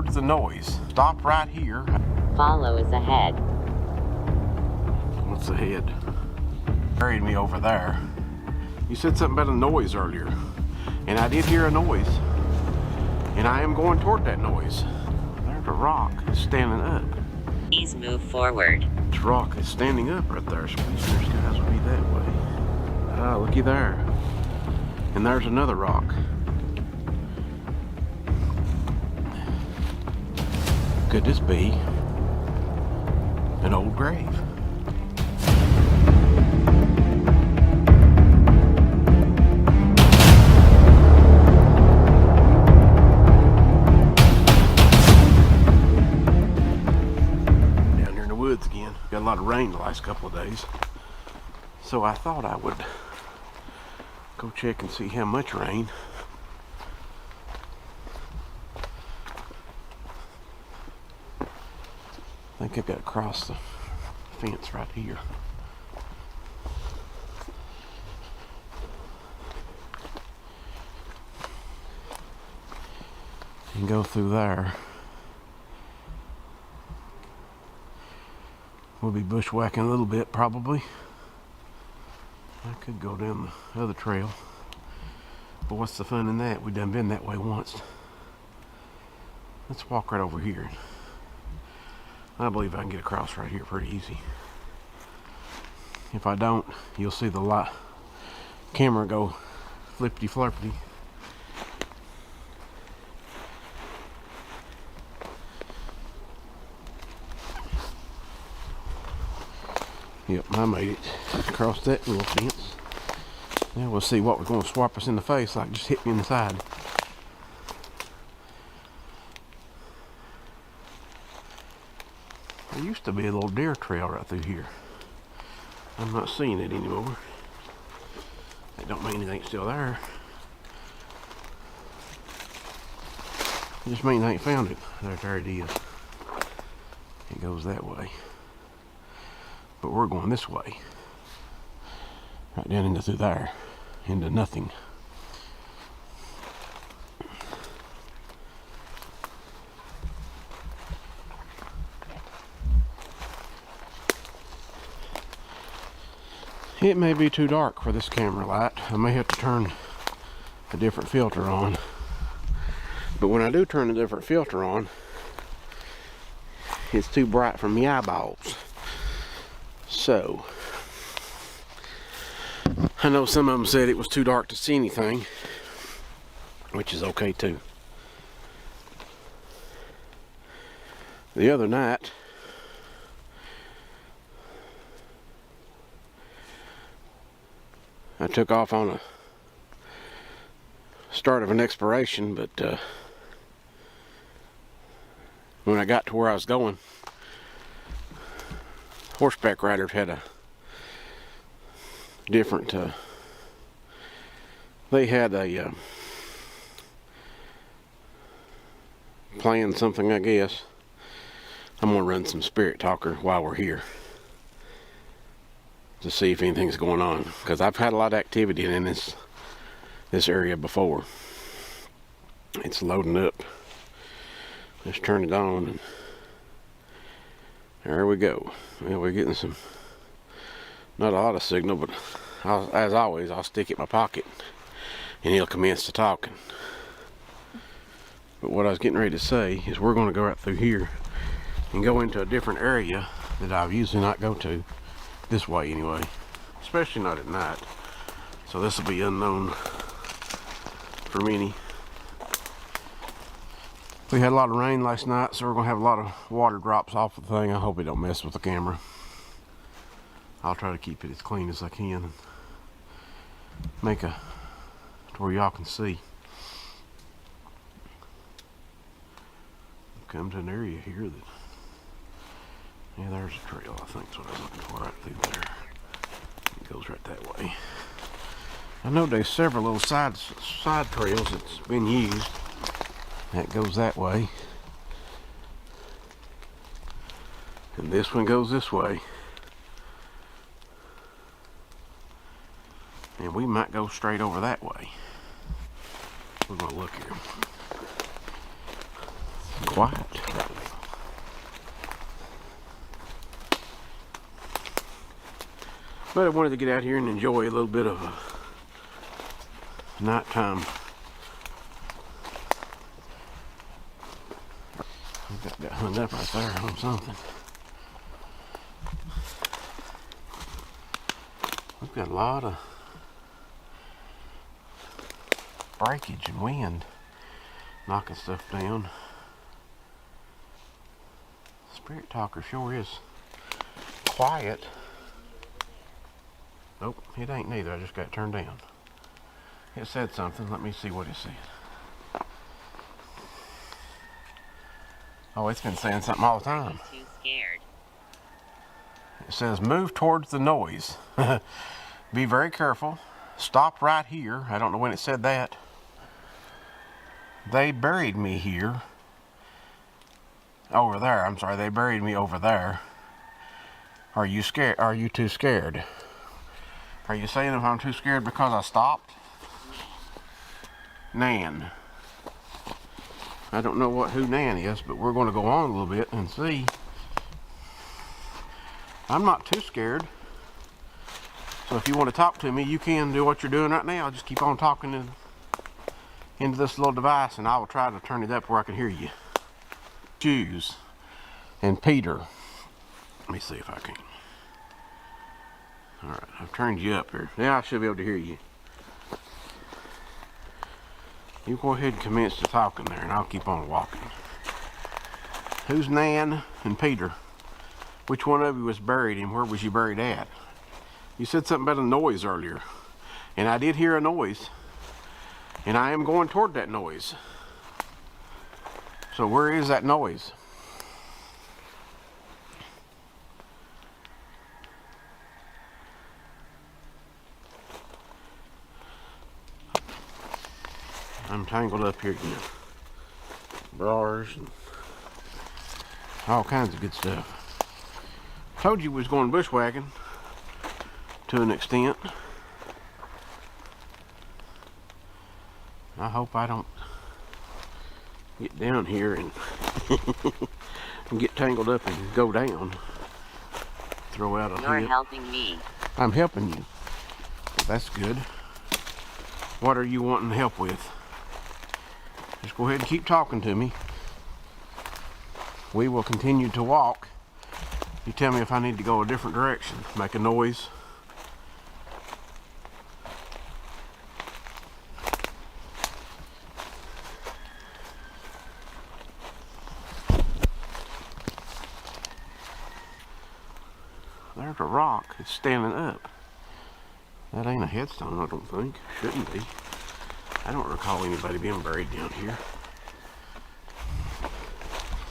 towards the noise. Stop right here. Follow is ahead. What's ahead? Carried me over there. You said something about a noise earlier. And I did hear a noise. And I am going toward that noise. There's a rock standing up. Please move forward. This rock is standing up right there. So these guys will be that way. Ah, looky there. And there's another rock. Could this be an old grave? Down here in the woods again. Got a lot of rain the last couple of days. So I thought I would go check and see how much rain. I think I've got to cross the fence right here. And go through there. We'll be bushwhacking a little bit probably. I could go down the other trail. But what's the fun in that? We've done been that way once. Let's walk right over here. I believe I can get across right here pretty easy. If I don't, you'll see the light camera go flippity flirpity. Yep, I made it across that little fence. Now we'll see what was going to swap us in the face, like just hit me in the side. There used to be a little deer trail right through here. I'm not seeing it anymore. That don't mean it ain't still there. It just means I ain't found it. There it is. It goes that way. But we're going this way. Right down into through there. Into nothing. It may be too dark for this camera light. I may have to turn a different filter on. But when I do turn a different filter on, it's too bright for my eyeballs. So, I know some of them said it was too dark to see anything, which is okay too. The other night, I took off on a start of an exploration, but when I got to where I was going, horseback riders had a different, they had a playing something, I guess. I'm gonna run some Spirit Talker while we're here to see if anything's going on, because I've had a lot of activity in this area before. It's loading up. Let's turn it on, and there we go. Well, we're getting some, not a lot of signal, but as always, I'll stick it in my pocket and he'll commence to talking. But what I was getting ready to say is we're going to go right through here and go into a different area that I usually not go to, this way anyway, especially not at night. So this will be unknown for many. We had a lot of rain last night, so we're going to have a lot of water drops off the thing. I hope it don't mess with the camera. I'll try to keep it as clean as I can and make to where y'all can see. Come to an area here that, yeah, there's a trail, I think is what I was looking for, right through there. It goes right that way. I know there's several little side trails that's been used. That goes that way. And this one goes this way. And we might go straight over that way. We're going to look here. quiet. But I wanted to get out here and enjoy a little bit of a nighttime. Got hung up right there on something. We've got a lot of breakage and wind knocking stuff down. Spirit Talker sure is quiet. Nope, it ain't neither. I just got it turned down. It said something. Let me see what it said. Oh, it's been saying something all the time. Too scared. It says, move towards the noise. Be very careful. Stop right here. I don't know when it said that. They buried me here. Over there. I'm sorry, they buried me over there. Are you scared? Are you too scared? Are you saying if I'm too scared because I stopped? Nan. I don't know who Nan is, but we're going to go on a little bit and see. I'm not too scared. So if you want to talk to me, you can do what you're doing right now. Just keep on talking into this little device, and I will try to turn it up where I can hear you. Jews and Peter. Let me see if I can. All right, I've turned you up here. Now I should be able to hear you. You go ahead and commence to talking there, and I'll keep on walking. Who's Nan and Peter? Which one of you was buried, and where was you buried at? You said something about a noise earlier, and I did hear a noise, and I am going toward that noise. So where is that noise? I'm tangled up here again. Bars and all kinds of good stuff. Told you we was going bushwhacking to an extent. I hope I don't get down here and, and get tangled up and go down. Throw out a You're hit. helping me. I'm helping you. That's good. What are you wanting help with? Just go ahead and keep talking to me. We will continue to walk. You tell me if I need to go a different direction. Make a noise. There's a rock. It's standing up. That ain't a headstone, I don't think. Shouldn't be. I don't recall anybody being buried down here.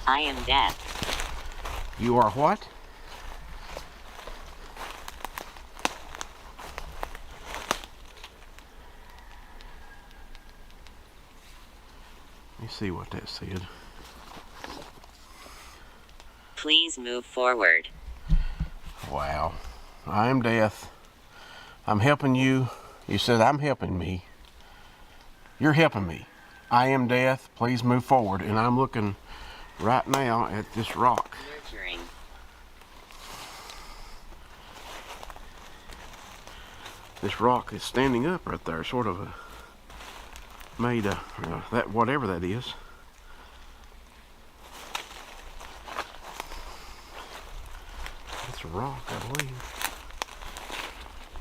I am deaf. You are what? Let me see what that said. Please move forward. Wow. I am death. I'm helping you. You said I'm helping me. You're helping me. I am death. Please move forward. And I'm looking right now at this rock. Nurturing. This rock is standing up right there, sort of made that whatever that is. That's a rock, I believe.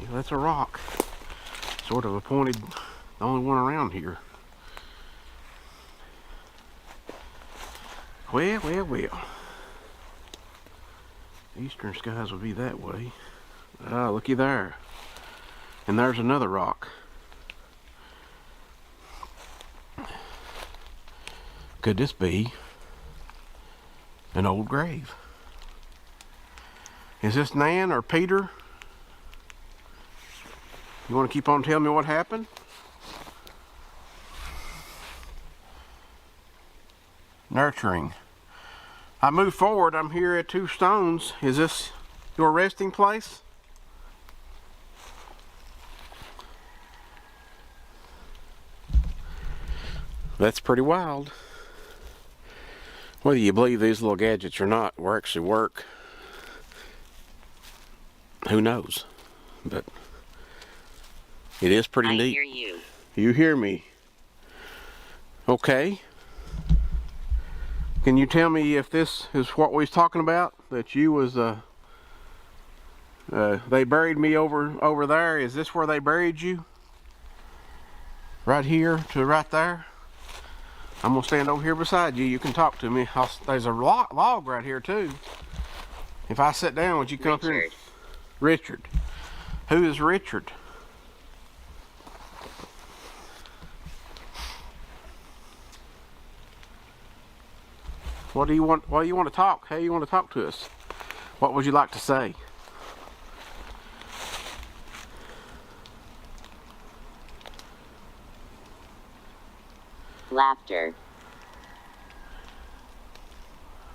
Yeah, that's a rock. Sort of a pointed, the only one around here. Well. Eastern skies will be that way. Ah, looky there. And there's another rock. Could this be an old grave? Is this Nan or Peter? You want to keep on telling me what happened? Nurturing. I move forward. I'm here at 2 stones. Is this your resting place? That's pretty wild. Whether you believe these little gadgets or not will actually work, who knows? But it is pretty I neat. hear you. You hear me? Okay. Can you tell me if this is what we was talking about? That you was they buried me over there. Is this where they buried you? Right here to right there? I'm gonna stand over here beside you. You can talk to me. There's a log right here too. If I sit down, would you come up here? Richard. Richard. Who is Richard? What do you want? What do you want to talk? How you want to talk to us? What would you like to say? Laughter.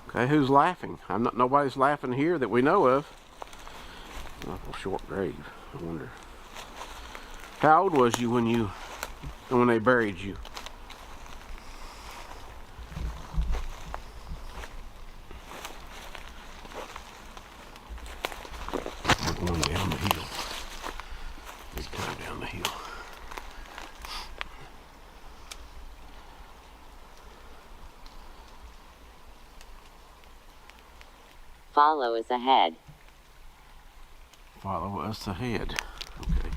Okay, who's laughing? Nobody's laughing here that we know of. Oh, short grave. I wonder. How old was you when they buried you? We're going down the hill. Big time down the hill. Follow us ahead. Follow us ahead. Okay.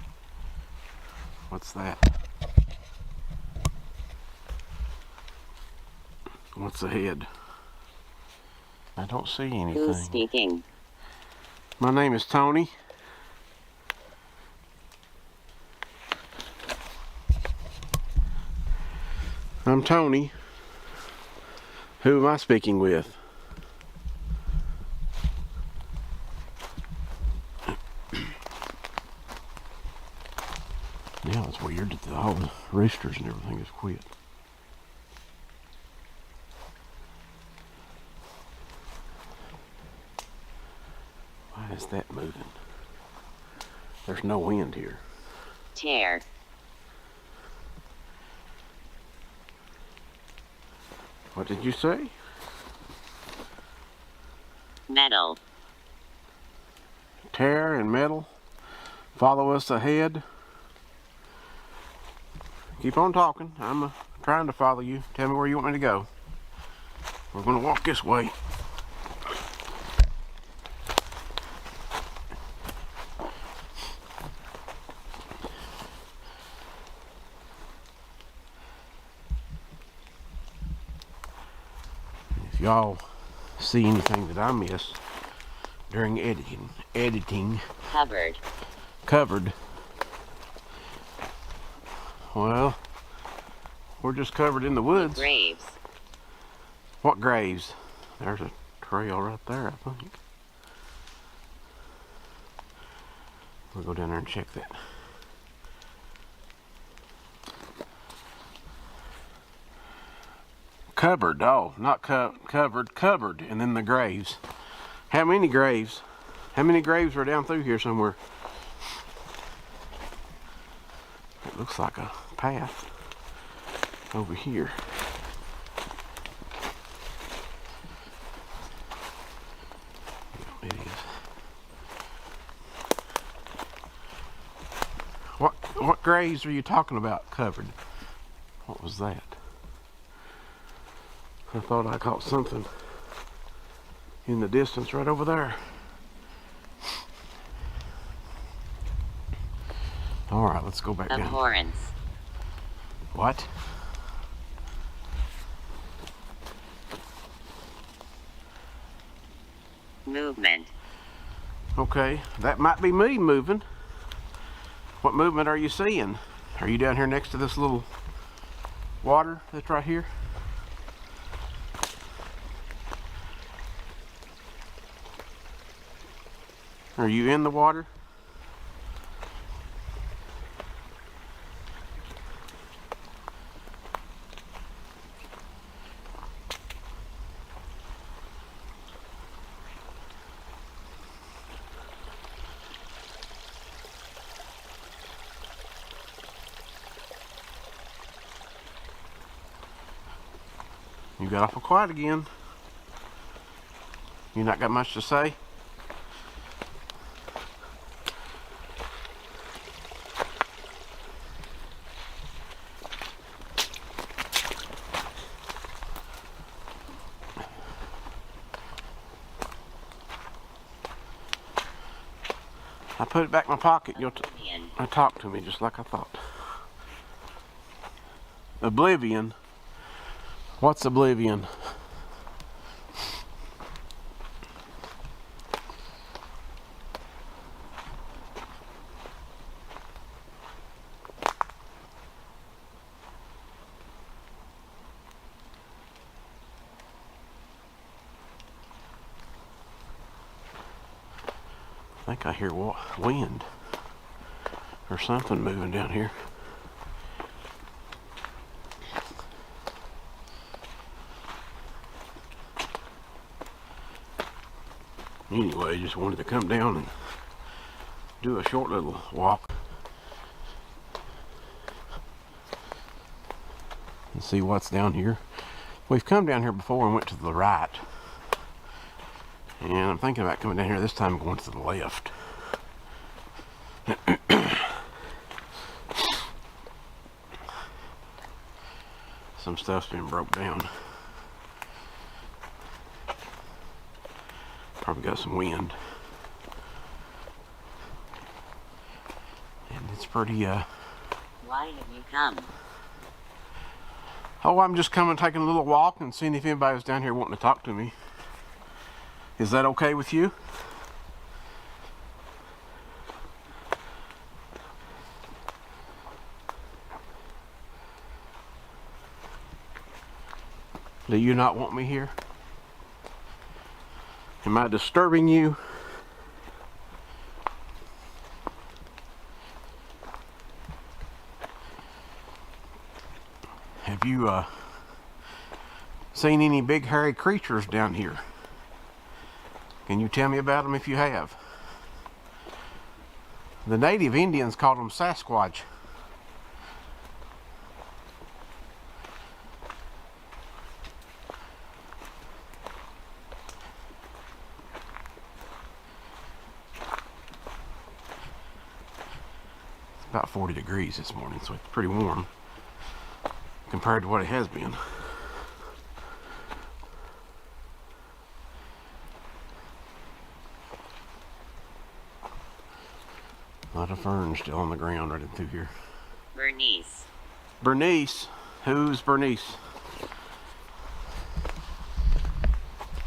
What's that? What's ahead? I don't see anything. Who's speaking? My name is Tony. I'm Tony. Who am I speaking with? Yeah, it's weird that all the roosters and everything is quit. Why is that moving? There's no wind here. Tear. What did you say? Metal. Tear and metal. Follow us ahead. Keep on talking. I'm trying to follow you. Tell me where you want me to go. We're going to walk this way. If y'all see anything that I miss during editing, covered. Well, we're just covered in the woods. Graves. What graves? There's a trail right there, I think. We'll go down there and check that. Covered, oh, not covered, and then the graves. How many graves? How many graves are down through here somewhere? It looks like a path over here. It is. What graves are you talking about covered? What was that? I thought I caught something in the distance right over there. All right, let's go back down. Abhorrence. What? Movement. Okay, that might be me moving. What movement are you seeing? Are you down here next to this little water that's right here? Are you in the water? You got awful quiet again. You not got much to say? I put it back in my pocket. Oblivion. Talk to me just like I thought. Oblivion? What's oblivion? I think I hear wind or something moving down here. Anyway, just wanted to come down and do a short little walk and see what's down here. We've come down here before and went to the right. And I'm thinking about coming down here this time going to the left. Some stuff's been broke down. Probably got some wind. And it's pretty, Why have you come? Oh, I'm just coming, taking a little walk and seeing if anybody was down here wanting to talk to me. Is that okay with you? Do you not want me here? Am I disturbing you? Have you seen any big hairy creatures down here? Can you tell me about them if you have? The native Indians called them Sasquatch. It's about 40 degrees this morning, so it's pretty warm compared to what it has been. A lot of ferns still on the ground right in through here. Bernice. Bernice? Who's Bernice?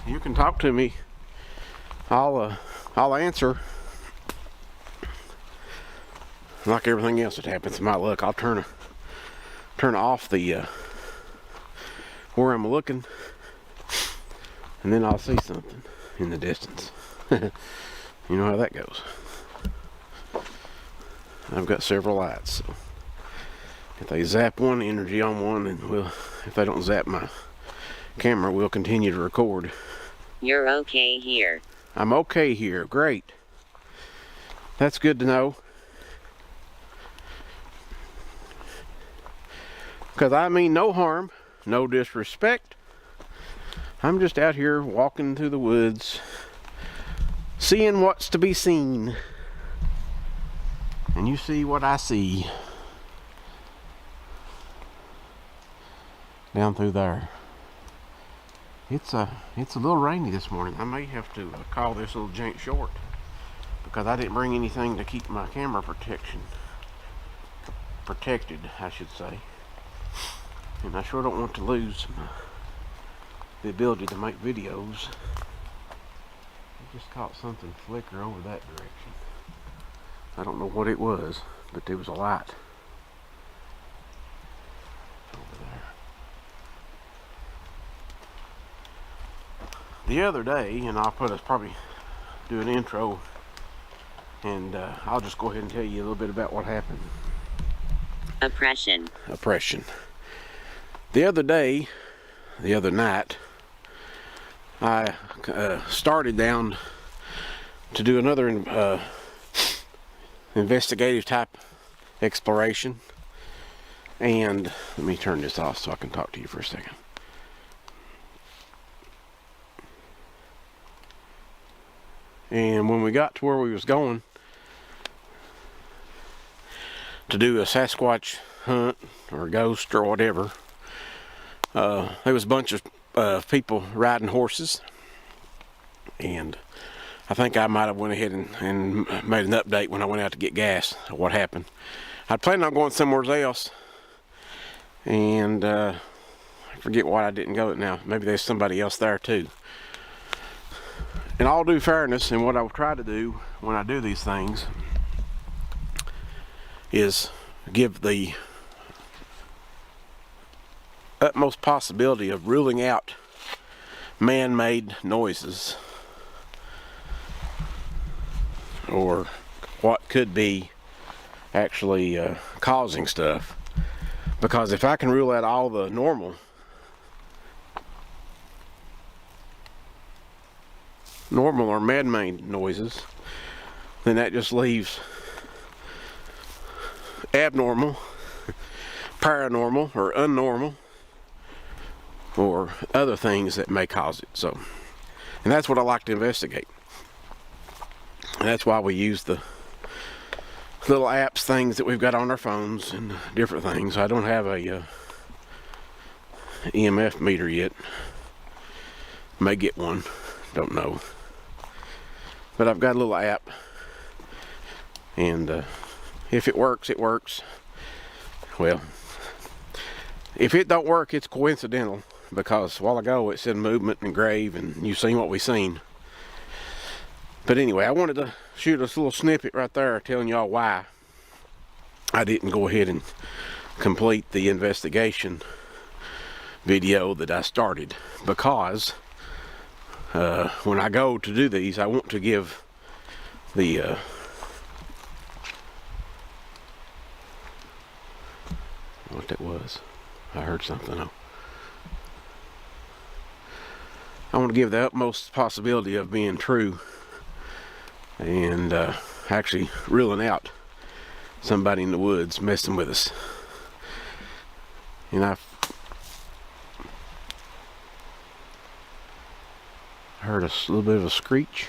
You can talk to me. I'll answer. Like everything else that happens in my luck, I'll turn off the where I'm looking, and then I'll see something in the distance. You know how that goes. I've got several lights, so if they zap one energy on one, and if they don't zap my camera, we'll continue to record. You're okay here. I'm okay here. Great. That's good to know. Because I mean no harm, no disrespect. I'm just out here walking through the woods, seeing what's to be seen. And you see what I see down through there. It's a little rainy this morning. I may have to call this little jank short because I didn't bring anything to keep my camera protected, I should say. And I sure don't want to lose the ability to make videos. I just caught something flicker over that direction. I don't know what it was, but there was a light over there. The other day, and I'll probably do an intro, and I'll just go ahead and tell you a little bit about what happened. Oppression. The other night, I started down to do another investigative type exploration, and let me turn this off so I can talk to you for a second. And when we got to where we was going to do a Sasquatch hunt or ghost or whatever, there was a bunch of people riding horses, and I think I might have went ahead and made an update when I went out to get gas of what happened. I'd planned on going somewhere else, and I forget why I didn't go now. Maybe there's somebody else there too. In all due fairness, and what I will try to do when I do these things is give the utmost possibility of ruling out man-made noises or what could be actually causing stuff. Because if I can rule out all the normal or man-made noises, then that just leaves abnormal, paranormal, or unnormal, or other things that may cause it. So, and that's what I like to investigate. And that's why we use the little apps, things that we've got on our phones and different things. I don't have a EMF meter yet. May get one, don't know. But I've got a little app, and if it works, it works. Well, if it don't work, it's coincidental, because a while ago it said movement and grave, and you've seen what we've seen. But anyway, I wanted to shoot this little snippet right there telling y'all why I didn't go ahead and complete the investigation video that I started. Because when I go to do these, I want to give the what that was. I heard something though. I want to give the utmost possibility of being true and actually ruling out somebody in the woods messing with us. And I heard a little bit of a screech.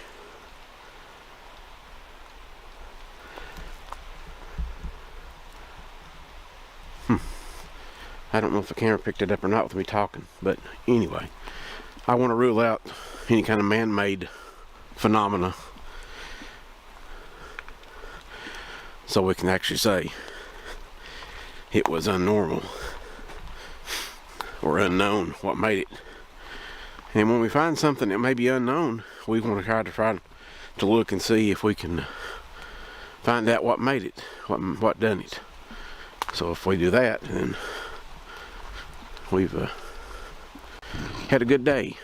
I don't know if the camera picked it up or not with me talking, but anyway, I want to rule out any kind of man-made phenomena, so we can actually say it was unnormal or unknown what made it. And when we find something that may be unknown, we want to try to look and see if we can find out what made it, what done it. So if we do that, then we've had a good day.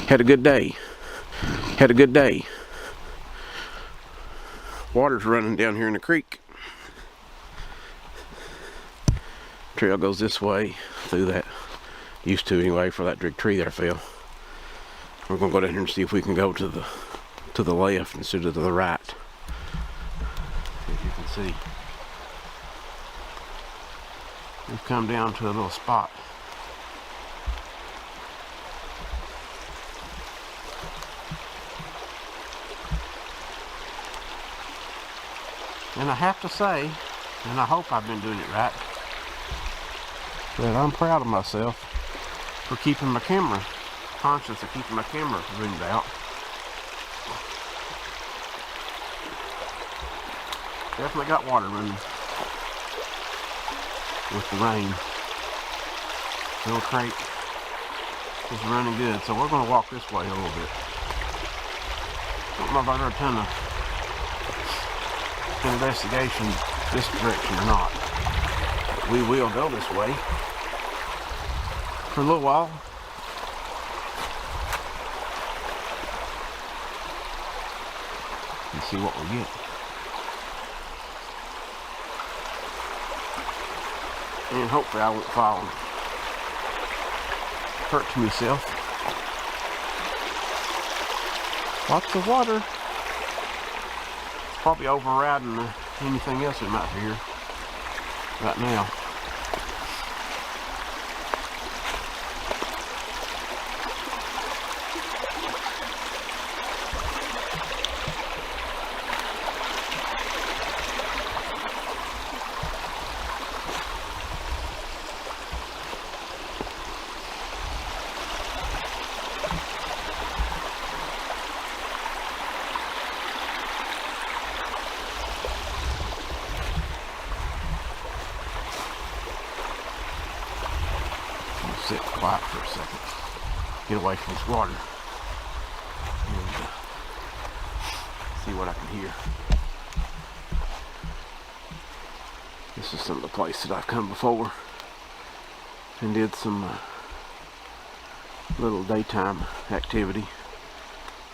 Had a good day. Had a good day. Water's running down here in the creek. Trail goes this way through that. Used to anyway, for that big tree there fell. We're gonna go down here and see if we can go to the left instead of to the right. As you can see, we've come down to a little spot. And I have to say, and I hope I've been doing it right, that I'm proud of myself for keeping my camera, conscious of keeping my camera zoomed out. Definitely got water running with the rain. Little creek is running good, so we're going to walk this way a little bit. Don't know if I got a ton of investigation this direction or not. But we will go this way for a little while. And see what we get. And hopefully I won't fall and hurt to myself. Lots of water. It's probably overriding anything else we might hear right now. quiet for a second. Get away from this water. And see what I can hear. This is some of the places that I've come before and did some little daytime activity.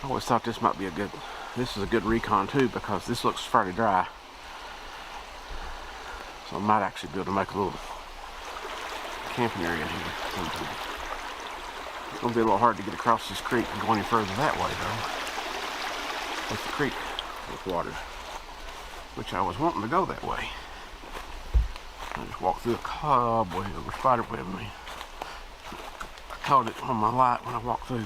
I always thought this might be this is a good recon too, because this looks fairly dry. So I might actually be able to make a little camping area here sometime. It's going to be a little hard to get across this creek and go any further that way though. With the creek with water, which I was wanting to go that way. I just walked through a cobweb or spider web. I caught it on my light when I walked through. Yeah.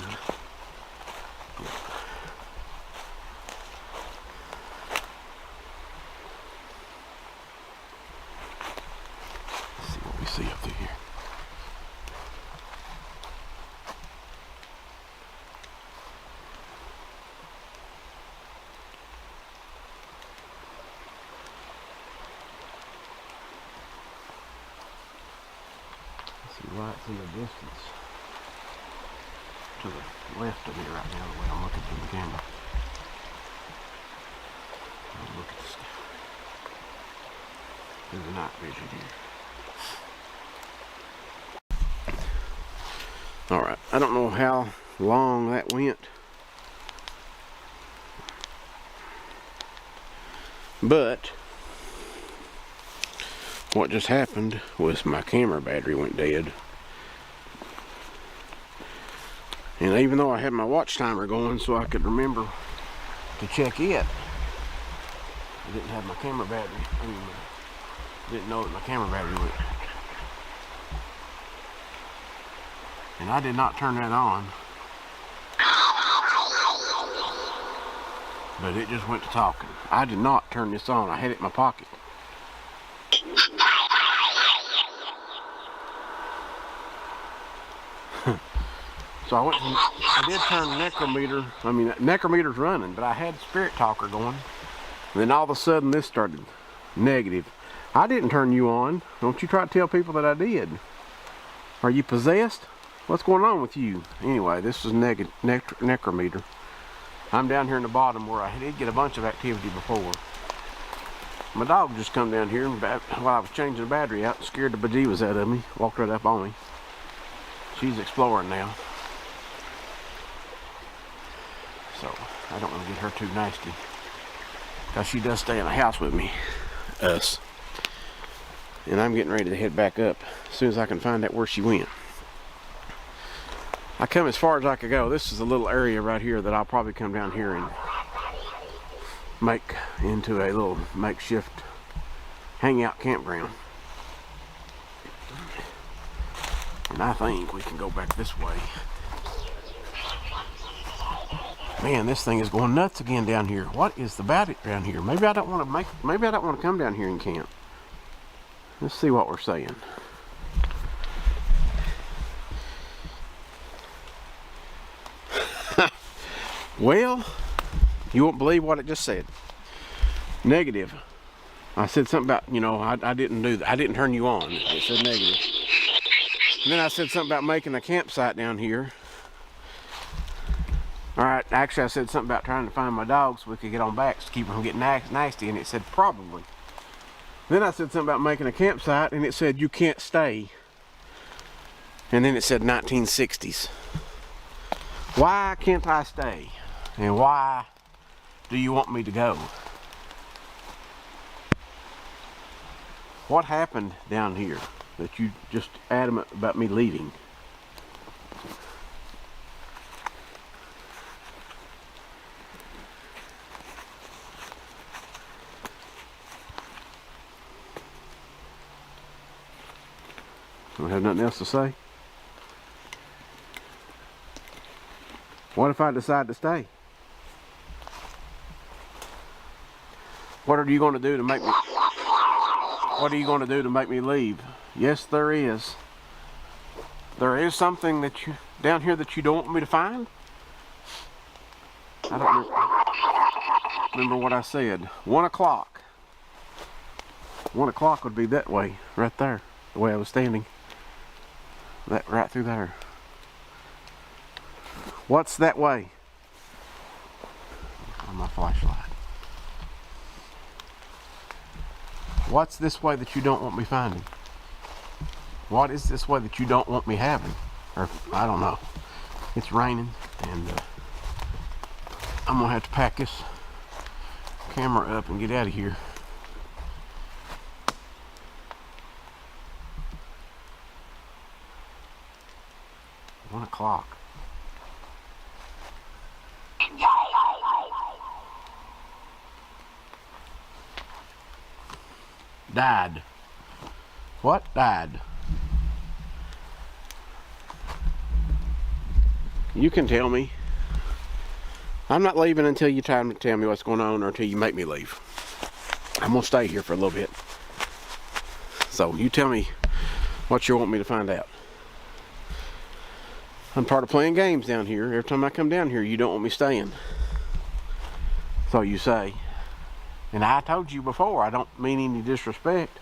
Let's see what we see up through here. Lights in the distance to the left of me right now, the way I'm looking through the camera. I'll look at the sky through the night vision here. Alright, I don't know how long that went, but what just happened was my camera battery went dead. And even though I had my watch timer going so I could remember to check it, I didn't have my camera battery. Didn't know that my camera battery went. And I did not turn that on. But it just went to talking. I did not turn this on. I had it in my pocket. So I did turn the necrometer. I mean, necrometer's running, but I had Spirit Talker going. And then all of a sudden this started negative. I didn't turn you on. Don't you try to tell people that I did. Are you possessed? What's going on with you? Anyway, this is necrometer. I'm down here in the bottom where I did get a bunch of activity before. My dog just come down here and while I was changing the battery out, scared the bejeebus out of me. Walked right up on me. She's exploring now. So I don't want to get her too nasty, because she does stay in the house with me, us. And I'm getting ready to head back up as soon as I can find out where she went. I come as far as I could go. This is a little area right here that I'll probably come down here and make into a little makeshift hangout campground. And I think we can go back this way. Man, this thing is going nuts again down here. What is the about it down here? Maybe I don't want to come down here and camp. Let's see what we're saying. Well, you won't believe what it just said. Negative. I said something about, I didn't do that. I didn't turn you on. It said negative. And then I said something about making a campsite down here. Alright, actually I said something about trying to find my dog so we could get on back to keep them from getting nasty, and it said probably. Then I said something about making a campsite, and it said you can't stay. And then it said 1960s. Why can't I stay? And why do you want me to go? What happened down here that you just adamant about me leaving? Don't have nothing else to say? What if I decide to stay? What are you going to do to make me? What are you going to do to make me leave? Yes, there is. There is something that you down here that you don't want me to find. I don't remember what I said. 1 o'clock. 1 o'clock would be that way, right there, the way I was standing. That right through there. What's that way? On my flashlight. What's this way that you don't want me finding? What is this way that you don't want me having? Or, I don't know. It's raining, and I'm gonna have to pack this camera up and get out of here. One o'clock. Died. What died? You can tell me. I'm not leaving until you time to tell me what's going on or until you make me leave. I'm going to stay here for a little bit. So you tell me what you want me to find out. I'm part of playing games down here. Every time I come down here, you don't want me staying. So you say. And I told you before, I don't mean any disrespect.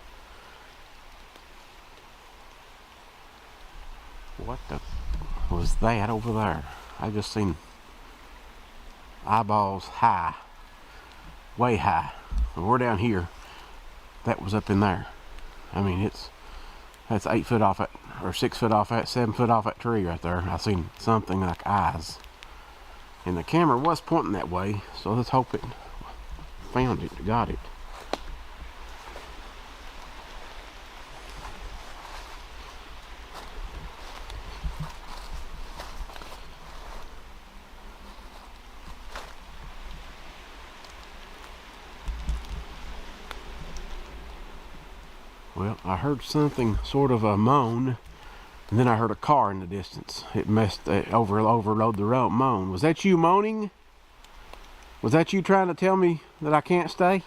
What the was that over there? I just seen eyeballs high, way high. And we're down here. That was up in there. I mean, that's 8 foot off that, or 6 foot off that, 7 foot off that tree right there. I seen something like eyes, and the camera was pointing that way. So let's hope it found it, got it. Well, I heard something sort of a moan, and then I heard a car in the distance. It messed overload the road moan. Was that you moaning? Was that you trying to tell me that I can't stay?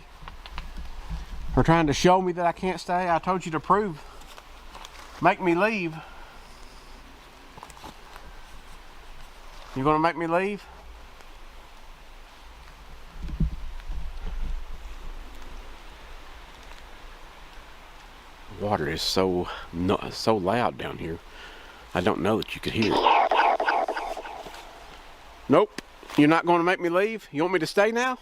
Or trying to show me that I can't stay? I told you to prove. Make me leave. You gonna make me leave? Water is so loud down here. I don't know that you could hear it. Nope. You're not going to make me leave? You want me to stay now?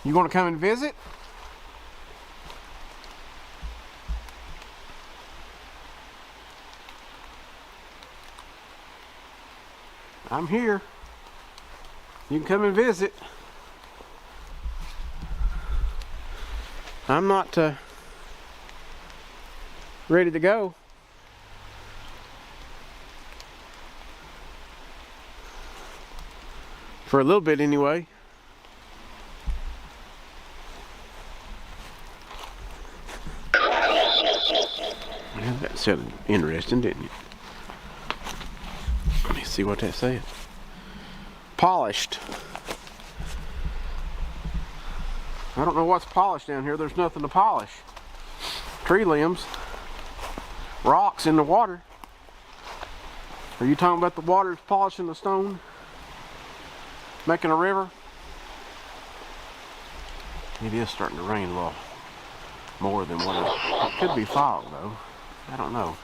You going to come and visit? I'm here. You can come and visit. I'm not ready to go. For a little bit anyway. Yeah, that sounded interesting, didn't it? Let me see what that said. Polished. I don't know what's polished down here. There's nothing to polish. Tree limbs. Rocks in the water. Are you talking about the water that's polishing the stone? Making a river? It is starting to rain a little more than what it could be fog though. I don't know.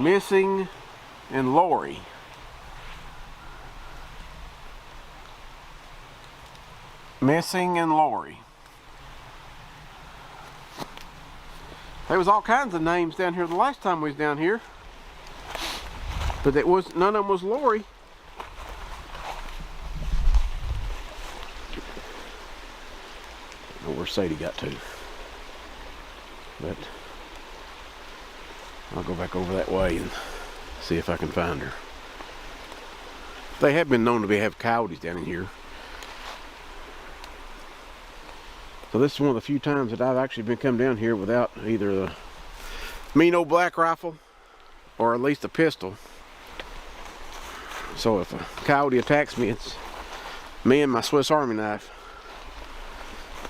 Missing in Lori. Missing in Lori. There was all kinds of names down here the last time we was down here, but it was none of them was Lori. I don't know where Sadie got to, but I'll go back over that way and see if I can find her. They have been known to have coyotes down in here. So this is one of the few times that I've actually been come down here without either the mean old black rifle or at least a pistol. So if a coyote attacks me, it's me and my Swiss Army knife.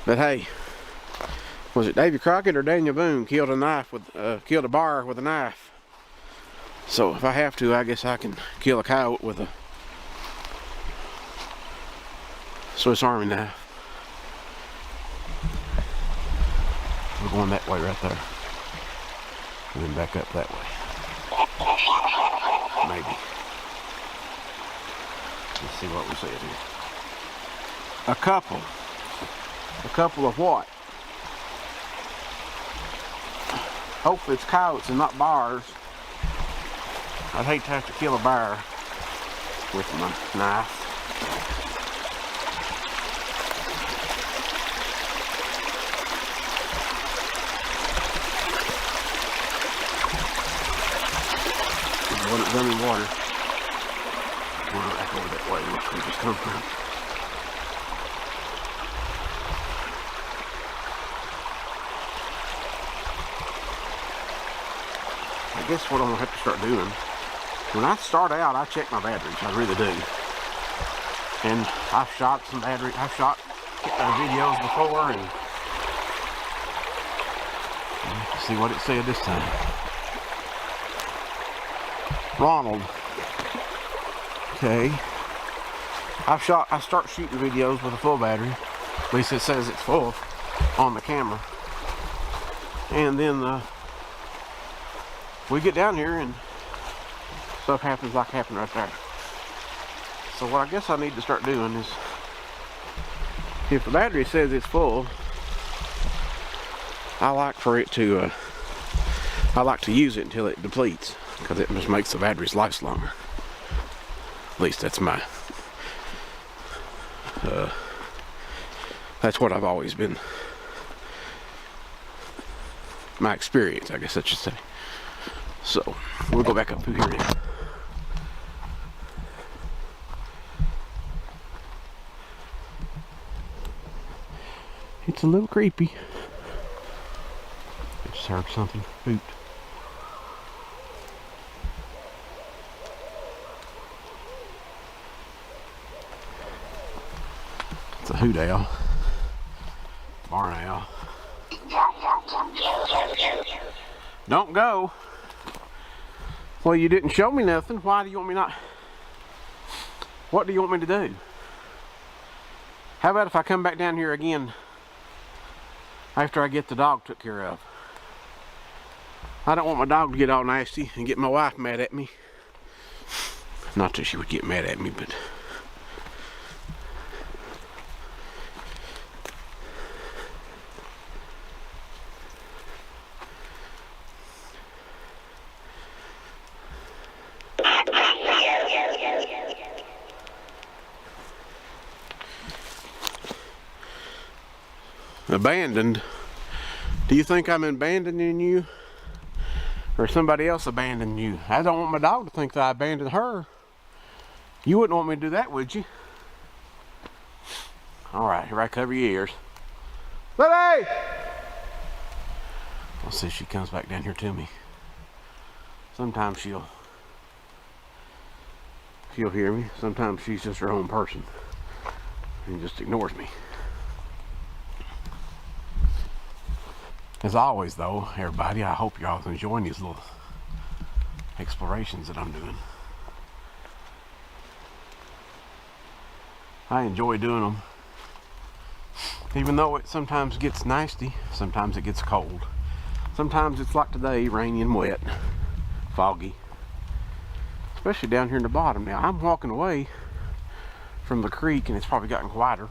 But hey, was it Davy Crockett or Daniel Boone killed a bar with a knife? So if I have to, I guess I can kill a coyote with a Swiss Army knife. going that way right there. And then back up that way. Maybe. Let's see what we see here. A couple. A couple of what? Hopefully it's coyotes and not bears. I'd hate to have to kill a bear with my knife. It's running water. We're back over that way, which we just come from. I guess what I'm gonna have to start doing, when I start out, I check my batteries. I really do. And I've shot some batteries. I've shot videos before, and let's see what it said this time. Ronald. Okay. I start shooting videos with a full battery. At least it says it's full on the camera. And then we get down here and stuff happens like happened right there. So what I guess I need to start doing is, if the battery says it's full, I like to use it until it depletes, because it just makes the batteries last longer. At least that's that's what I've always been, my experience, I guess I should say. So we'll go back up through here now. It's a little creepy. I just heard something hoot. It's a hoot owl. Barn owl. Don't go. Well, you didn't show me nothing. Why do you want me not? What do you want me to do? How about if I come back down here again after I get the dog took care of? I don't want my dog to get all nasty and get my wife mad at me. Not that she would get mad at me, but abandoned. Do you think I'm abandoning you? Or somebody else abandoned you? I don't want my dog to think that I abandoned her. You wouldn't want me to do that, would you? Alright, here I cover your ears. Lily! Let's see if she comes back down here to me. Sometimes she'll hear me. Sometimes she's just her own person and just ignores me. As always though, everybody, I hope y'all enjoying these little explorations that I'm doing. I enjoy doing them. Even though it sometimes gets nasty, sometimes it gets cold. Sometimes it's like today, rainy and wet, foggy. Especially down here in the bottom. Now, I'm walking away from the creek and it's probably gotten quieter.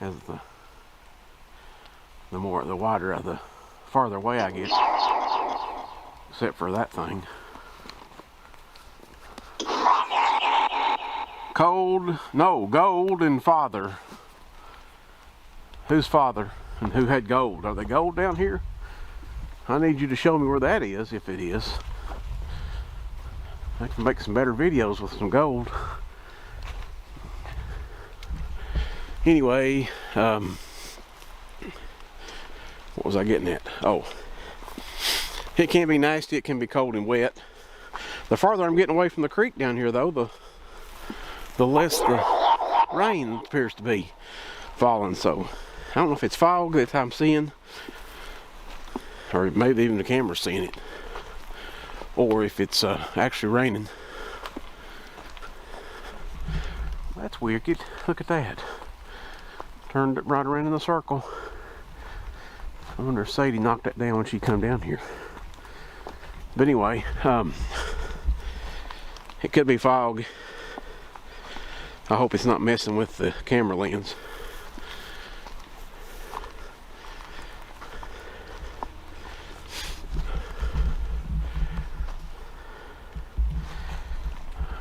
As the farther away I get, except for that thing. Gold and father. Who's father and who had gold? Are they gold down here? I need you to show me where that is, if it is. I can make some better videos with some gold. Anyway, what was I getting at? Oh, it can be nasty, it can be cold and wet. The farther I'm getting away from the creek down here though, the less the rain appears to be falling. So I don't know if it's fog that I'm seeing, or maybe even the camera's seeing it, or if it's actually raining. That's wicked. Look at that. Turned it right around in the circle. I wonder if Sadie knocked that down when she come down here. But anyway, it could be fog. I hope it's not messing with the camera lens.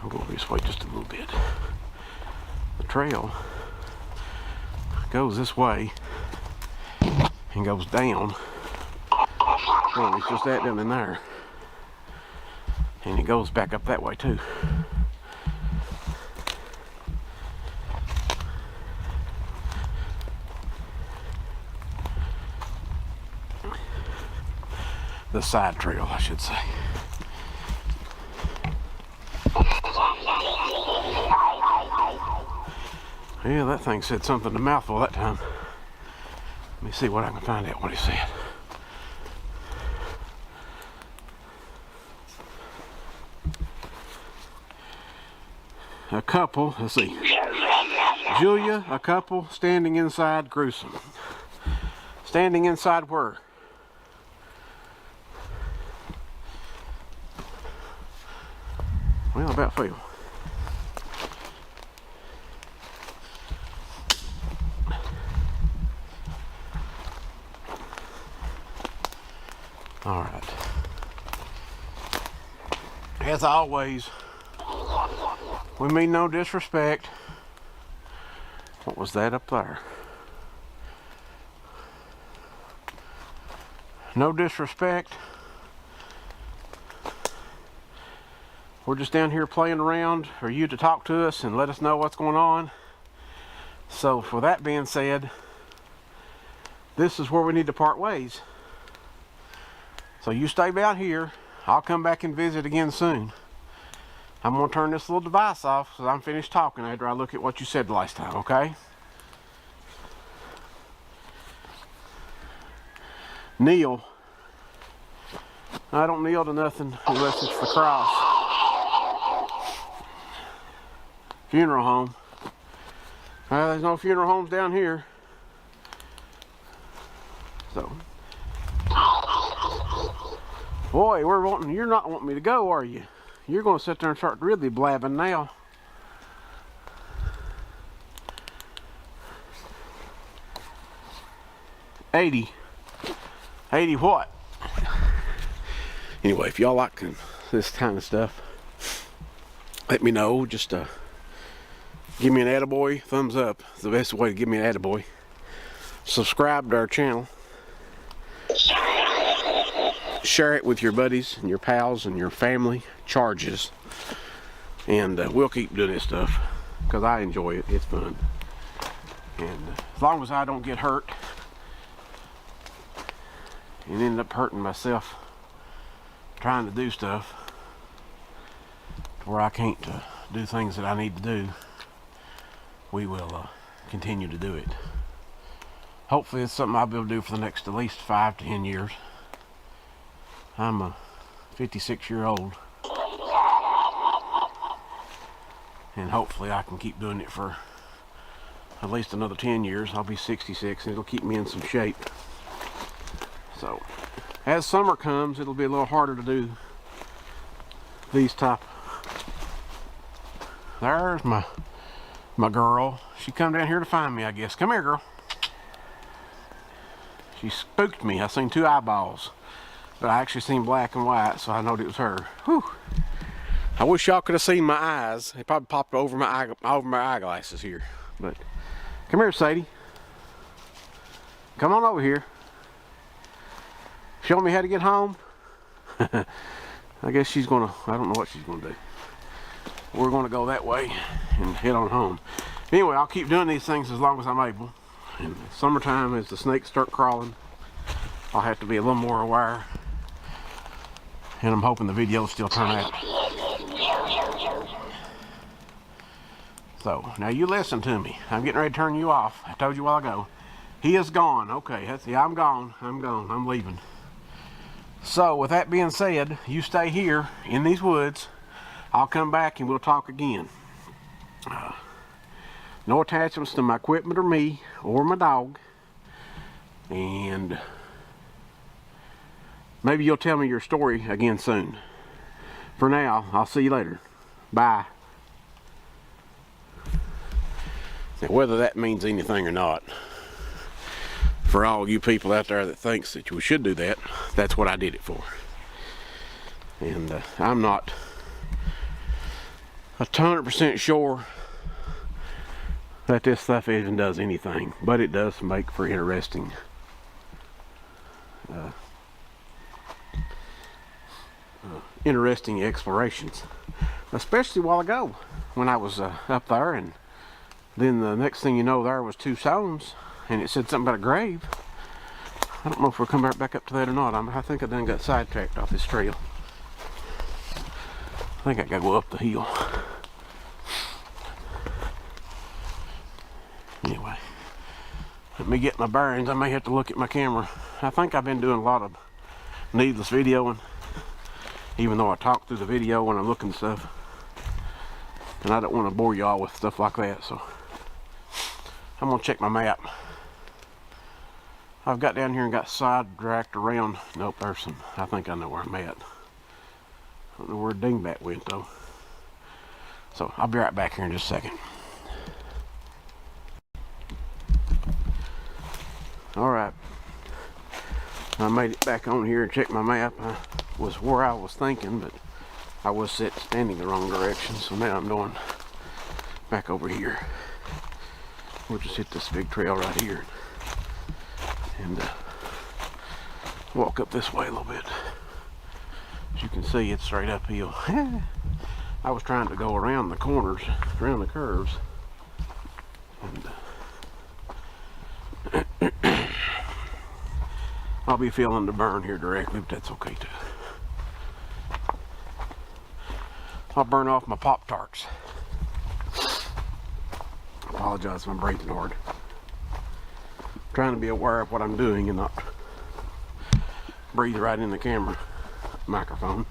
I'm going this way just a little bit. The trail goes this way and goes down. Well, it's just that down in there. And it goes back up that way too. The side trail, I should say. Yeah, that thing said something a mouthful that time. Let me see what I can find out what he said. A couple, let's see. Julia, a couple standing inside gruesome. Standing inside where? Well, about feel. All right. As always, we mean no disrespect. What was that up there? No disrespect. We're just down here playing around for you to talk to us and let us know what's going on. So, for that being said, this is where we need to part ways. So you stay down here. I'll come back and visit again soon. I'm going to turn this little device off so I'm finished talking after I look at what you said last time, okay? Kneel. I don't kneel to nothing unless it's the cross. Funeral home. Well, there's no funeral homes down here. So. Boy, you're not wanting me to go, are you? You're going to sit there and start really blabbing now. $80 what? Anyway, if y'all like this kind of stuff, let me know. Just give me an attaboy, thumbs up. It's the best way to give me an attaboy. Subscribe to our channel. Share it with your buddies and your pals and your family. Charges. And we'll keep doing this stuff because I enjoy it. It's fun. And as long as I don't get hurt and end up hurting myself trying to do stuff where I can't do things that I need to do, we will continue to do it. Hopefully it's something I'll be able to do for the next at least 5 to 10 years. I'm a 56-year-old, and hopefully I can keep doing it for at least another 10 years. I'll be 66 and it'll keep me in some shape. So as summer comes, it'll be a little harder to do these type. There's my girl. She come down here to find me, I guess. Come here, girl. She spooked me. I seen 2 eyeballs. But I actually seen black and white, so I knowed it was her. Whew. I wish y'all could have seen my eyes. They probably popped over my eyeglasses here. But come here, Sadie. Come on over here. Show me how to get home. I guess she's gonna, I don't know what she's gonna do. We're gonna go that way and head on home. Anyway, I'll keep doing these things as long as I'm able. In summertime, as the snakes start crawling, I'll have to be a little more aware. And I'm hoping the videos still turn out. So, now you listen to me. I'm getting ready to turn you off. I told you a while ago. He is gone. Okay, yeah, I'm gone. I'm leaving. So, with that being said, you stay here in these woods. I'll come back and we'll talk again. No attachments to my equipment or me or my dog. And maybe you'll tell me your story again soon. For now, I'll see you later. Bye. Now, whether that means anything or not, for all you people out there that thinks that you should do that, that's what I did it for. And I'm not 100% sure that this stuff even does anything, but it does make for interesting interesting explorations, especially a while ago when I was up there, and then the next thing you know, there was 2 stones and it said something about a grave. I don't know if we'll come back up to that or not. I think I done got sidetracked off this trail. I think I gotta go up the hill. Anyway, let me get my bearings. I may have to look at my camera. I think I've been doing a lot of needless videoing, even though I talk through the video when I'm looking at stuff. And I don't want to bore y'all with stuff like that, so I'm gonna check my map. I've got down here and got sidetracked around. Nope, there's some. I think I know where I'm at. I don't know where Dingbat went though. So I'll be right back here in just a second. Alright, I made it back on here and checked my map. I was where I was thinking, but I was standing the wrong direction, so now I'm going back over here. We'll just hit this big trail right here and walk up this way a little bit. As you can see, it's straight uphill. I was trying to go around the corners, around the curves, and I'll be feeling the burn here directly, but that's okay too. I'll burn off my Pop-Tarts. Apologize if I'm breathing hard. Trying to be aware of what I'm doing and not breathe right in the camera microphone.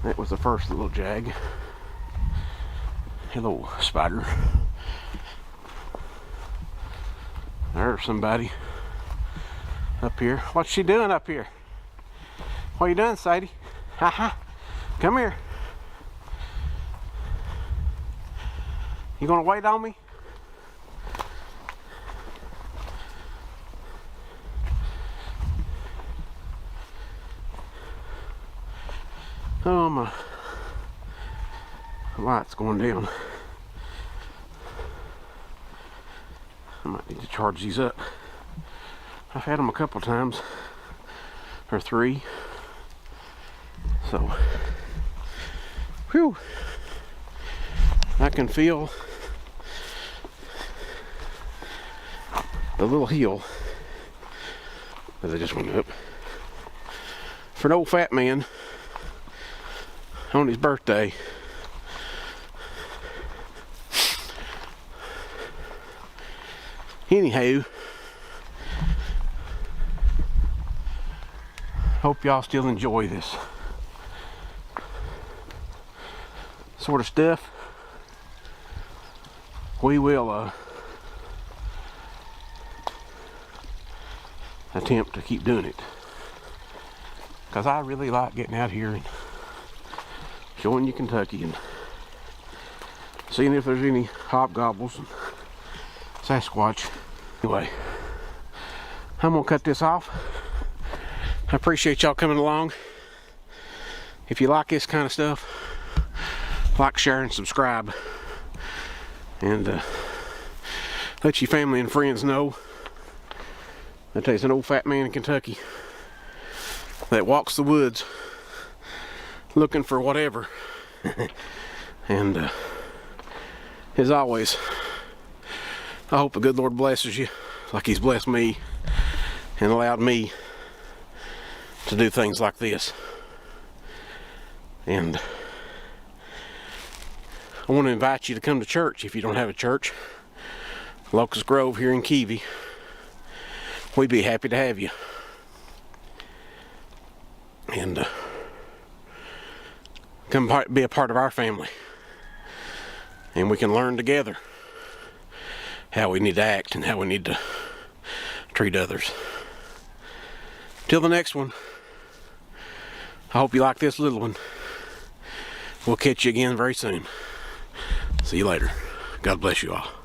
That was the first little jag. Hello, spider. There's somebody up here. What's she doing up here? What are you doing, Sadie? Haha. Come here. You gonna wait on me? Oh, my light's going down. I might need to charge these up. I've had them a couple times, or 3. So, whew, I can feel the little hill that I just went up. For an old fat man on his birthday, anywho, hope y'all still enjoy this sort of stuff. We will attempt to keep doing it, because I really like getting out here and showing you Kentucky and seeing if there's any hobgoblins and Sasquatch. Anyway, I'm gonna cut this off. I appreciate y'all coming along. If you like this kind of stuff, like, share, and subscribe, and let your family and friends know that there's an old fat man in Kentucky that walks the woods looking for whatever. And as always, I hope the good Lord blesses you like he's blessed me and allowed me to do things like this. And I want to invite you to come to church if you don't have a church. Locust Grove here in Keavy. We'd be happy to have you. And come be a part of our family. And we can learn together how we need to act and how we need to treat others. Till the next one, I hope you like this little one. We'll catch you again very soon. See you later. God bless you all.